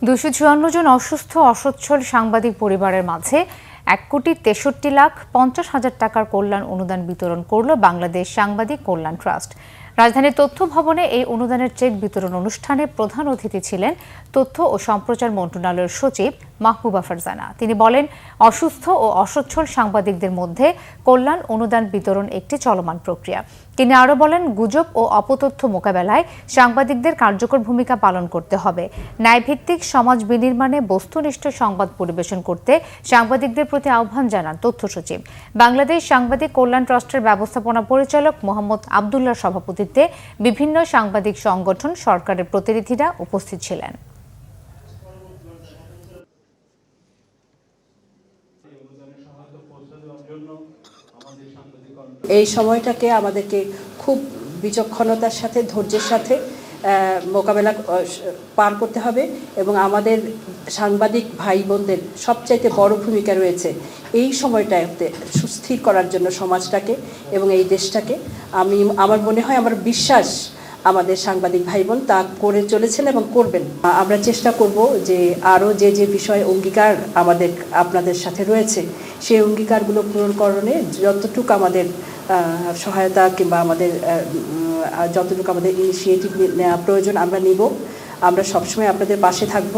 254 জন অসুস্থ অসচ্ছল সাংবাদিক পরিবারের মাঝে 1,63,50,000 টাকার কল্যাণ অনুদান বিতরণ করল বাংলাদেশ সাংবাদিক কল্যাণ ট্রাস্ট। রাজধানীর তথ্য ভবনে এই অনুদানের চেক বিতরণ অনুষ্ঠানে প্রধান অতিথি ছিলেন তথ্য ও সম্প্রচার মন্ত্রণালয়ের সচিব মাহবুবা ফারজানা। তিনি বলেন, অসুস্থ ও অসচ্ছল সাংবাদিকদের মধ্যে কল্যাণ অনুদান বিতরণ একটি চলমান প্রক্রিয়া। তিনি আরও বলেন, গুজব ও অপতথ্য মোকাবেলায় সাংবাদিকদের কার্যকর ভূমিকা পালন করতে হবে। ন্যায়ভিত্তিক সমাজ বিনির্মাণে বস্তুনিষ্ঠ সংবাদ পরিবেশন করতে সাংবাদিকদের প্রতি আহ্বান জানান তথ্য সচিব। বাংলাদেশ সাংবাদিক কল্যাণ ট্রাস্টের ব্যবস্থাপনা পরিচালক মোহাম্মদ আবদুল্লাহর সভাপতিত্বে বিভিন্ন সাংবাদিক সংগঠন, সরকারের প্রতিনিধিরা উপস্থিত ছিলেন। এই সময়টাকে আমাদেরকে খুব বিচক্ষণতার সাথে, ধৈর্যের সাথে মোকাবেলা পার করতে হবে এবং আমাদের সাংবাদিক ভাই বোনদের সবচাইতে বড় ভূমিকা রয়েছে এই সময়টাতে সুস্থির করার জন্য সমাজটাকে এবং এই দেশটাকে। আমার মনে হয়, আমার বিশ্বাস, আমাদের সাংবাদিক ভাই বোন তা করে চলেছেন এবং করবেন। আমরা চেষ্টা করব যে আরও যে বিষয়ে অঙ্গীকার আমাদের আপনাদের সাথে রয়েছে, সেই অঙ্গীকারগুলো পূরণকরণে যতটুকু আমাদের সহায়তা কিংবা আমাদের যতটুকু আমাদের ইনিশিয়েটিভ নেওয়া প্রয়োজন আমরা নিব। আমরা সবসময় আপনাদের পাশে থাকব।